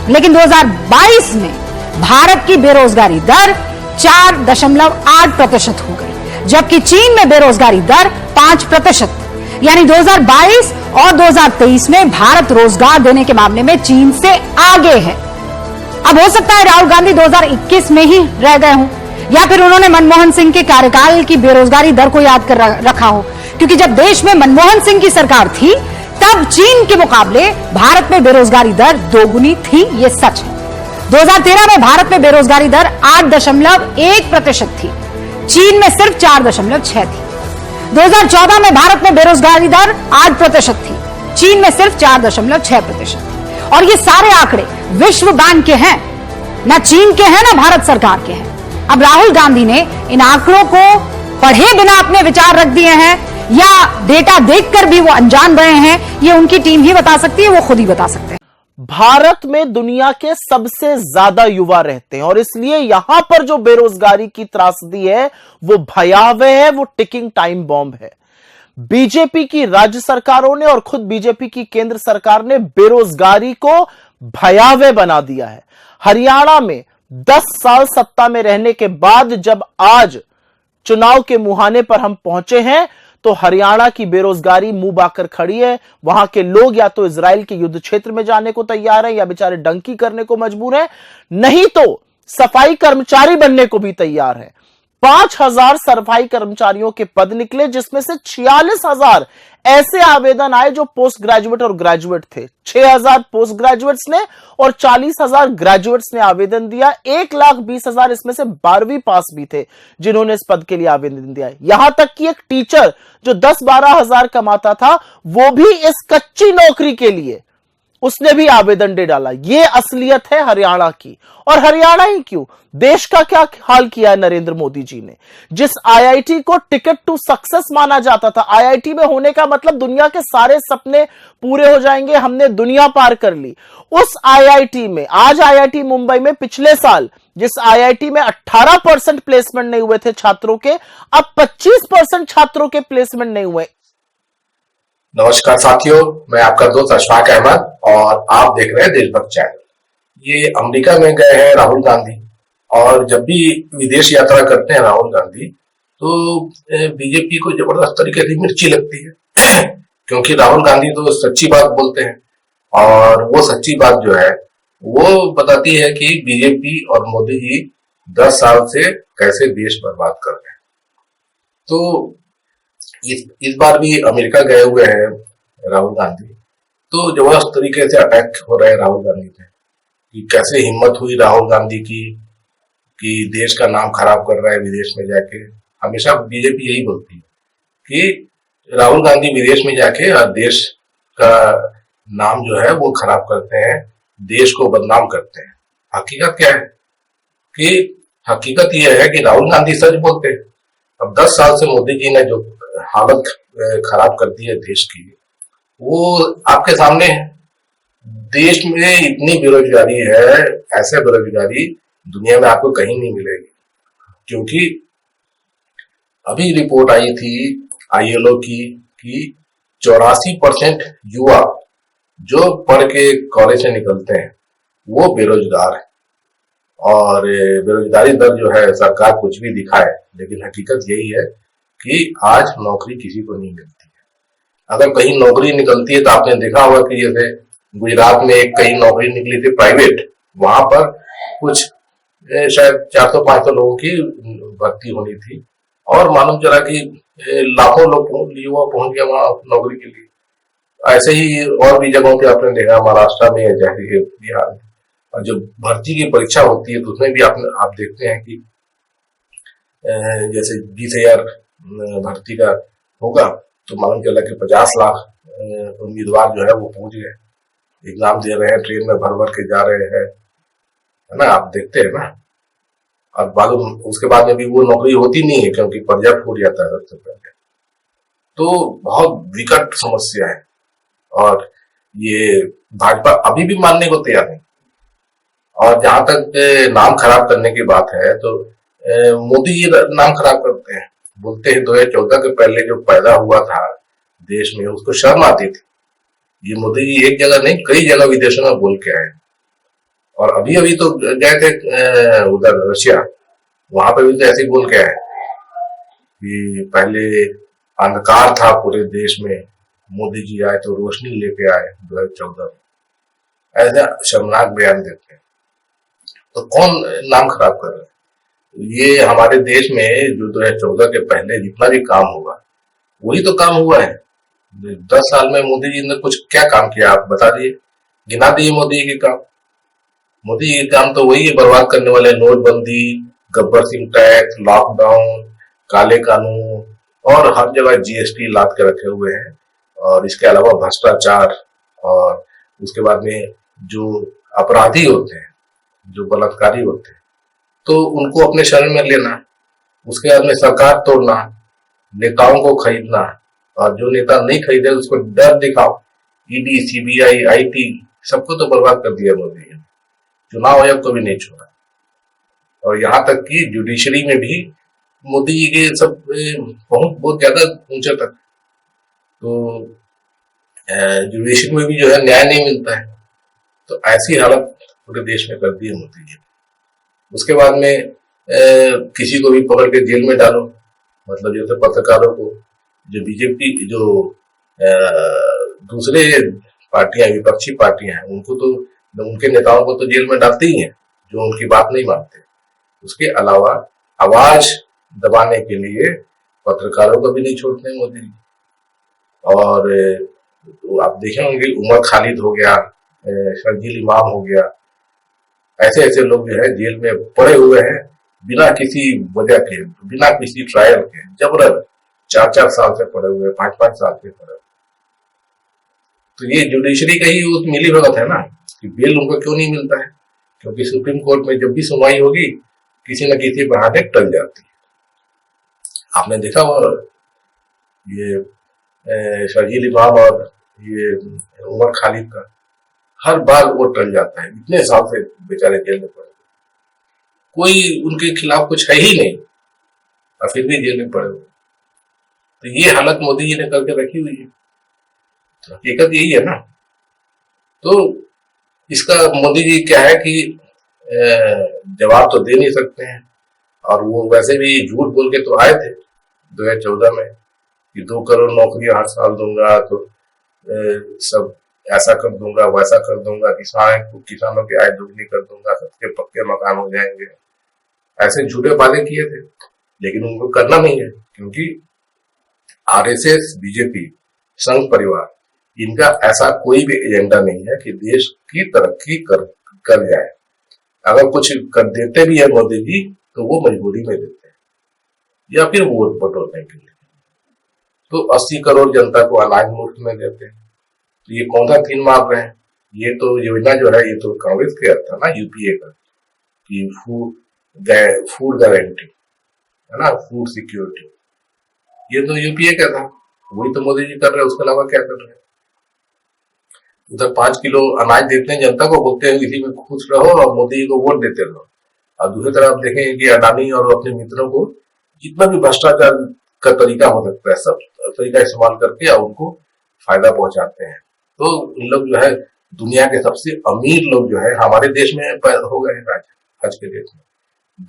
लेकिन 2022 में भारत की बेरोजगारी दर 4.8% हो गई, जबकि चीन में बेरोजगारी दर 5%। यानी 2022 और 2023 में भारत रोजगार देने के मामले में चीन से आगे है। अब हो सकता है राहुल गांधी 2021 में ही रह गए हों, या फिर उन्होंने मनमोहन सिंह के कार्यकाल की बेरोजगारी दर को याद कर रखा हो, क्योंकि जब देश में मनमोहन सिंह की सरकार थी तब चीन के मुकाबले भारत में बेरोजगारी दर दोगुनी थी, ये सच है। 2013 में भारत में बेरोजगारी दर 8.1% थी, चीन में सिर्फ 4.6 थी। 2014 में भारत में बेरोजगारी दर 8% थी, चीन में सिर्फ 4.6%। और ये सारे आंकड़े विश्व बैंक के हैं, ना चीन के हैं ना भारत सरकार के हैं। अब राहुल गांधी ने इन आंकड़ों को पढ़े बिना अपने विचार रख दिए हैं या डेटा देखकर भी वो अनजान रहे हैं, ये उनकी टीम ही बता सकती है, वो खुद ही बता सकते हैं। भारत में दुनिया के सबसे ज्यादा युवा रहते हैं और इसलिए यहां पर जो बेरोजगारी की त्रासदी है वो भयावह है, वो टिकिंग टाइम बॉम्ब है। बीजेपी की राज्य सरकारों ने और खुद बीजेपी की केंद्र सरकार ने बेरोजगारी को भयावह बना दिया है। हरियाणा में 10 साल सत्ता में रहने के बाद जब आज चुनाव के मुहाने पर हम पहुंचे हैं तो हरियाणा की बेरोजगारी मुंह बाकर खड़ी है। वहां के लोग या तो इजराइल के युद्ध क्षेत्र में जाने को तैयार हैं या बेचारे डंकी करने को मजबूर हैं, नहीं तो सफाई कर्मचारी बनने को भी तैयार हैं। 5,000 सफाई कर्मचारियों के पद निकले, जिसमें से 46,000 ऐसे आवेदन आए जो पोस्ट ग्रेजुएट और ग्रेजुएट थे। 6,000 पोस्ट ग्रेजुएट्स ने और 40,000 ग्रेजुएट्स ने आवेदन दिया। 1,20,000 इसमें से 12वीं पास भी थे जिन्होंने इस पद के लिए आवेदन दिया। यहां तक कि एक टीचर जो 10-12,000 कमाता था वो भी इस कच्ची नौकरी के लिए उसने भी आवेदन दे डाला। ये असलियत है हरियाणा की। और हरियाणा ही क्यों, देश का क्या हाल किया है नरेंद्र मोदी जी ने। जिस आईआईटी को टिकट टू सक्सेस माना जाता था, आईआईटी में होने का मतलब दुनिया के सारे सपने पूरे हो जाएंगे, हमने दुनिया पार कर ली, उस आईआईटी में आज आईआईटी मुंबई में पिछले साल जिस आईआईटी में 18% प्लेसमेंट नहीं हुए थे छात्रों के, अब 25% छात्रों के प्लेसमेंट नहीं हुए। नमस्कार साथियों, मैं आपका दोस्त अशफाक अहमद और आप देख रहे हैं देशभक्त चैनल। ये अमेरिका में गए हैं राहुल गांधी और जब भी विदेश यात्रा करते हैं राहुल गांधी तो बीजेपी को जबरदस्त तरीके से मिर्ची लगती है क्योंकि राहुल गांधी तो सच्ची बात बोलते हैं और वो सच्ची बात जो है वो बताती है कि बीजेपी और मोदी जी 10 साल से कैसे देश बर्बाद कर रहे हैं। तो इस बार भी अमेरिका गए हुए हैं राहुल गांधी, तो जबरदस्त तरीके से अटैक हो रहे हैं राहुल गांधी पे कि कैसे हिम्मत हुई राहुल गांधी की कि देश का नाम खराब कर रहा है विदेश में जाके। हमेशा बीजेपी यही बोलती है कि राहुल गांधी विदेश में जाके देश का नाम जो है वो खराब करते हैं, देश को बदनाम करते हैं। हकीकत क्या है कि हकीकत यह है कि राहुल गांधी सच बोलते हैं। अब 10 साल से मोदी जी ने जो हालत खराब कर दी है देश की, वो आपके सामने है। देश में इतनी बेरोजगारी है, ऐसे बेरोजगारी दुनिया में आपको कहीं नहीं मिलेगी। क्योंकि अभी रिपोर्ट आई थी आईएलओ की कि 84% युवा जो पढ़ के कॉलेज से निकलते हैं वो बेरोजगार है। और बेरोजगारी दर जो है सरकार कुछ भी दिखाए, लेकिन हकीकत यही है कि आज नौकरी किसी को नहीं मिलती है। अगर कहीं नौकरी निकलती है तो आपने देखा होगा कि जैसे गुजरात में एक कहीं नौकरी निकली थी प्राइवेट, वहां पर कुछ शायद 400-500 लोगों की भर्ती होनी थी और मालूम चला कि लाखों लोग युवा पहुंच गया वहां नौकरी के लिए। ऐसे ही और भी जगहों पे आपने देखा, महाराष्ट्र में जैसे बिहार में, और जब भर्ती की परीक्षा होती है तो उसमें भी आप देखते हैं कि जैसे 20,000 भर्ती का होगा तो मालूम चला कि 50 लाख उम्मीदवार जो है वो पहुंच गए, एग्जाम दे रहे हैं, ट्रेन में भर भर के जा रहे हैं, है ना, आप देखते हैं ना। और मालूम उसके बाद में भी वो नौकरी होती नहीं है क्योंकि पर्चा फूट जाता है सबसे पहले। तो बहुत विकट समस्या है और ये भाजपा अभी भी मानने को तैयार नहीं। और जहां तक नाम खराब करने की बात है तो मोदी जी नाम खराब करते हैं, बोलते हैं 2014 के पहले जो पैदा हुआ था देश में उसको शर्म आती थी। ये मोदी जी एक जगह नहीं कई जगह विदेशों में बोल के आए और अभी अभी तो गए थे उधर रशिया, वहां पे भी तो ऐसे ही बोल के आए कि पहले अंधकार था पूरे देश में, मोदी जी आए तो रोशनी लेके आए 2014 में। ऐसा शर्मनाक बयान देते हैं, तो कौन नाम खराब कर रहा है? ये हमारे देश में जो 2014 के पहले जितना भी काम हुआ वही तो काम हुआ है। 10 साल में मोदी जी ने कुछ क्या काम किया, आप बता दिए, गिना दिए मोदी जी के काम। मोदी जी के काम तो वही है, बर्बाद करने वाले, नोटबंदी, गब्बर सिंह टैक्स, लॉकडाउन, काले कानून और हर जगह जीएसटी लाद के रखे हुए हैं। और इसके अलावा भ्रष्टाचार, और उसके बाद में जो अपराधी होते हैं, जो बलात्कारी होते हैं, तो उनको अपने शरण में लेना, उसके बाद में सरकार तोड़ना, नेताओं को खरीदना, और जो नेता नहीं खरीदे उसको डर दिखाओ, ईडी, सीबीआई, आईटी, सबको तो बर्बाद कर दिया मोदी ने। चुनाव आयोग को भी नहीं छोड़ा, और यहाँ तक कि जुडिशरी में भी मोदी जी के सब पहुंच बहुत ज्यादा ऊंचे तक, तो जुडिशरी में भी जो है न्याय नहीं मिलता है। तो ऐसी हालत पूरे देश में कर दी है मोदी जी। उसके बाद में किसी को भी पकड़ के जेल में डालो, मतलब जैसे पत्रकारों को, जो बीजेपी, जो दूसरे पार्टियां, विपक्षी पार्टियां हैं, उनको तो, उनके नेताओं को तो जेल में डालते ही हैं जो उनकी बात नहीं मानते। उसके अलावा आवाज दबाने के लिए पत्रकारों को भी नहीं छोड़ते हैं मोदी जी। और तो आप देखे होंगे, उमर खालिद हो गया, शर्जील इमाम हो गया, ऐसे ऐसे लोग जो है जेल में पड़े हुए हैं बिना किसी वजह के, बिना किसी ट्रायल के, जबरन 4-4 साल से पड़े हुए, 5-5 साल से पड़े हुए। तो ये जुडिशरी का ही उस मिली भगत है ना, कि बेल उनको क्यों नहीं मिलता है, क्योंकि सुप्रीम कोर्ट में जब भी सुनवाई होगी किसी न किसी बहाने टल जाती है। आपने देखा वो ये शर्जील इमाम और ये उमर खालिद का हर बार वो टल जाता है, इतने साल से बेचारे जेल में पड़े, कोई उनके खिलाफ कुछ है ही नहीं, और फिर भी जेल में पड़े हुए। तो ये हालत मोदी जी ने करके रखी हुई है, तो हकीकत यही है ना। तो इसका मोदी जी क्या है कि जवाब तो दे नहीं सकते हैं, और वो वैसे भी झूठ बोल के तो आए थे 2014 में कि 2 करोड़ नौकरियां हर साल दूंगा, तो सब ऐसा कर दूंगा, वैसा कर दूंगा, किसानों की आय दोगुनी कर दूंगा, सबके पक्के मकान हो जाएंगे, ऐसे झूठे वादे किए थे। लेकिन उनको करना नहीं है, क्योंकि आरएसएस, बीजेपी, संघ परिवार, इनका ऐसा कोई भी एजेंडा नहीं है कि देश की तरक्की कर जाए। अगर कुछ कर देते भी है मोदी जी, तो वो मजबूरी में देते हैं या फिर वोट बटोरने के लिए। तो 80 करोड़ जनता को अनाज मुफ्त में देते हैं, तो ये कौन सा तीन मार रहे हैं? ये तो योजना जो है, ये तो कांग्रेस का था ना, यूपीए का, कि फूड गारंटी है ना, फूड सिक्योरिटी, ये तो यूपीए का था, वही तो मोदी जी कर रहे हैं। उसके अलावा क्या कर रहे हैं? उधर 5 किलो अनाज देते हैं जनता को, बोलते हैं इसी में खुश रहो और मोदी जी को वोट देते रहो। और दूसरी तरफ आप देखेंगे कि अडानी और अपने मित्रों को जितना भी भ्रष्टाचार का तरीका हो सकता है, सब तरीका इस्तेमाल करके और उनको फायदा पहुंचाते हैं। तो इन लोग जो है दुनिया के सबसे अमीर लोग जो है हमारे देश में हो गए हैं आज के डेट में।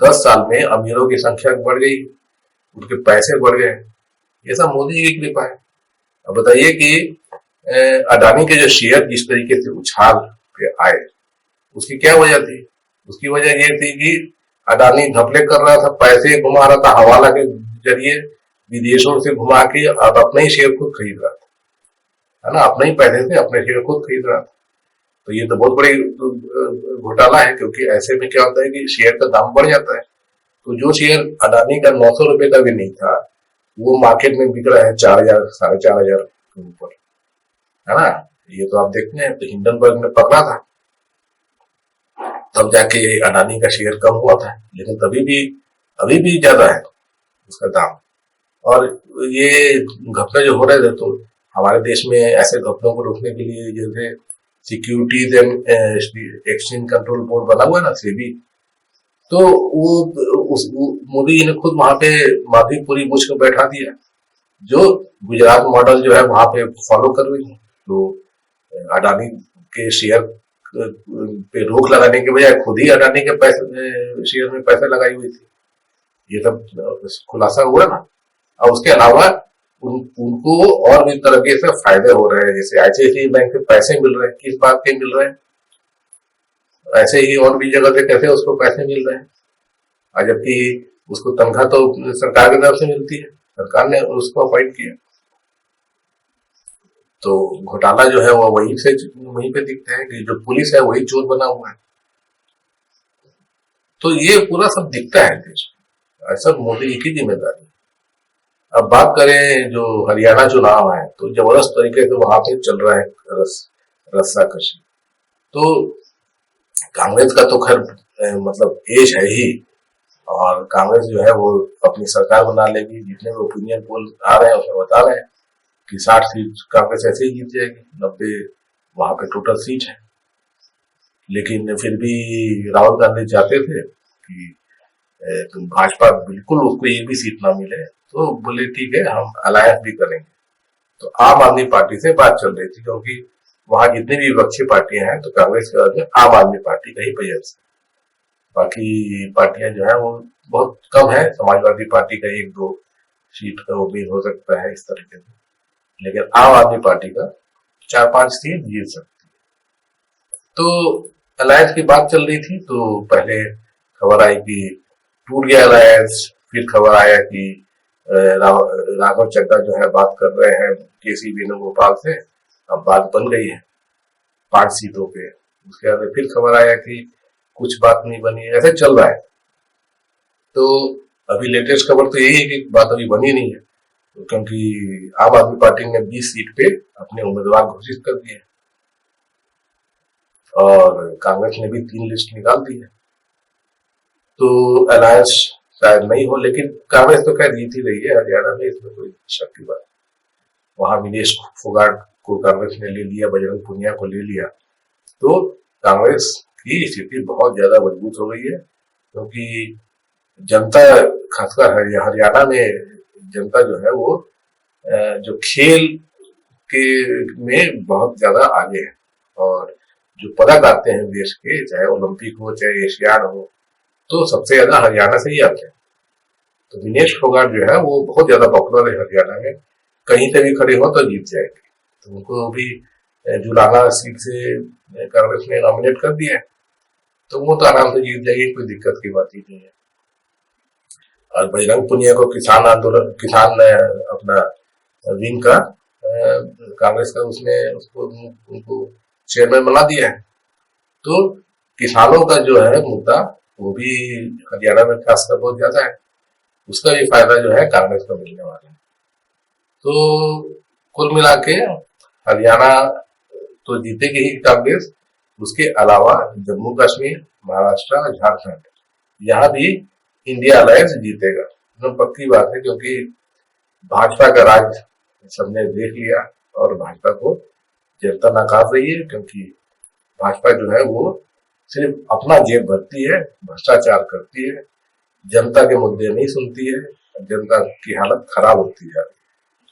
10 साल में अमीरों की संख्या बढ़ गई, उनके पैसे बढ़ गए, ये सब मोदी जी की कृपा है। अब बताइए कि अडानी के जो शेयर जिस तरीके से उछाल के आए, उसकी क्या वजह थी? उसकी वजह ये थी कि अडानी घपले कर रहा था, पैसे घुमा रहा था हवाला के जरिए, विदेशों से घुमा के, और अपने ही शेयर खुद खरीद रहा था, है ना, अपने ही पैसे से अपने शेयर खुद खरीद रहा था। तो ये तो बहुत बड़ी घोटाला है, क्योंकि ऐसे में क्या होता है कि शेयर का दाम बढ़ जाता है। तो जो शेयर अडानी का 900 रुपए का भी नहीं था, वो मार्केट में बिक रहा है 4,000, 4,500 के ऊपर, है ना। ये तो आप देखते हैं, तो हिंडनबर्ग ने पकड़ा था, तब जाके अडानी का शेयर कम हुआ था, लेकिन अभी भी ज्यादा है उसका दाम। और ये घपले जो हो रहे थे, तो हमारे देश में ऐसे घपलों को रोकने के लिए जैसे securities and exchange control board बना हुआ है ना, सेबी, तो वो मोदी जी ने खुद वहां पे माधवी पूरी बुश को बैठा दिया, जो गुजरात मॉडल जो है वहां पे फॉलो कर रही है। तो अडानी के शेयर पे रोक लगाने के बजाय खुद ही अडानी के पैसे शेयर में पैसा लगाई हुई थी। ये सब खुलासा हुआ ना। और उसके अलावा उनको और भी तरीके से फायदे हो रहे हैं, जैसे ICICI बैंक के पैसे मिल रहे हैं, किस बात के मिल रहे हैं, ऐसे ही और भी जगह से कैसे उसको पैसे मिल रहे हैं, और जबकि उसको तनख्वाह तो सरकार की तरफ से मिलती है, सरकार ने उसको अपॉइंट किया। तो घोटाला जो है वो वहीं पे दिखता है कि जो पुलिस है वही चोर बना हुआ है। तो ये पूरा सब दिखता है देश में, ऐसा मोदी की जिम्मेदारी। अब बात करें जो हरियाणा चुनाव है, तो जबरदस्त तरीके से वहां पे चल रहा है रस्साकशी। तो कांग्रेस का तो खैर मतलब एज है ही, और कांग्रेस जो है वो अपनी सरकार बना लेगी। जितने भी ओपिनियन पोल आ रहे हैं उसमें बता रहे हैं कि 60 सीट कांग्रेस ऐसे ही जीत जाएगी, 90 वहां पे टोटल सीट है। लेकिन फिर भी राहुल गांधी चाहते थे कि तुम भाजपा बिल्कुल उसको एक भी सीट ना मिले, तो बोले ठीक है हम अलायंस भी करेंगे। तो आम आदमी पार्टी से बात चल रही थी, क्योंकि वहां जितनी भी विपक्षी पार्टियां हैं तो कांग्रेस के बाद में आम आदमी पार्टी का ही प्रयास है। बाकी पार्टियां जो है वो बहुत कम है, समाजवादी पार्टी का 1-2 सीट का उम्मीद हो सकता है इस तरीके से, लेकिन आम आदमी पार्टी का 4-5 सीट जीत सकती है। तो अलायंस की बात चल रही थी, तो पहले खबर आई कि टूट गया अलायंस, फिर खबर आया कि राघव चड्ढा जो है बात कर रहे हैं KC वेणुगोपाल से, अब बात बन गई है 5 सीटों पे। उसके बाद फिर खबर आया कि कुछ बात नहीं बनी, ऐसे चल रहा है। तो अभी लेटेस्ट खबर तो यही है कि बात अभी बनी नहीं है, क्योंकि आम आदमी पार्टी ने 20 सीट पे अपने उम्मीदवार घोषित कर दिए और कांग्रेस ने भी 3 लिस्ट निकाल दी है। तो अलायंस शायद नहीं हो, लेकिन कांग्रेस तो खैर जीत ही रही है हरियाणा में, इसमें कोई शक की बात। वहां विनेश फोगाट को कांग्रेस ने ले लिया, बजरंग पुनिया को ले लिया, तो कांग्रेस की स्थिति बहुत ज्यादा मजबूत हो गई है। क्योंकि जनता, खासकर हरियाणा में जनता जो है वो जो खेल के में बहुत ज्यादा आगे है, और जो पदक आते हैं देश के, चाहे ओलंपिक हो चाहे एशियाड हो, तो सबसे ज्यादा हरियाणा से ही आते हैं। तो विनेश फोगाट जो है वो बहुत ज्यादा पॉपुलर है हरियाणा में, कहीं से भी खड़े हो तो जीत जाएंगे। तो उनको भी जुलाना सीट से कांग्रेस ने नॉमिनेट कर दिया है, तो वो तो आराम से जीत जाएगी, कोई दिक्कत की बात ही नहीं है। और बजरंग पुनिया को किसान अपना विंग का कांग्रेस का उनको चेयरमैन बना दिया है। तो किसानों का जो है मुद्दा वो भी हरियाणा में खासकर बहुत ज्यादा है, उसका भी फायदा जो है कांग्रेस को मिलने वाला है। तो कुल मिला के हरियाणा तो जीतेगी ही कांग्रेस, उसके अलावा जम्मू कश्मीर, महाराष्ट्र और झारखंड, यहाँ भी इंडिया अलायंस जीतेगा, तो पक्की बात है। क्योंकि भाजपा का राज सबने देख लिया और भाजपा को जनता नकार रही है, क्योंकि भाजपा जो है वो सिर्फ अपना जेब भरती है, भ्रष्टाचार करती है, जनता के मुद्दे नहीं सुनती है, जनता की हालत खराब होती जा रही है।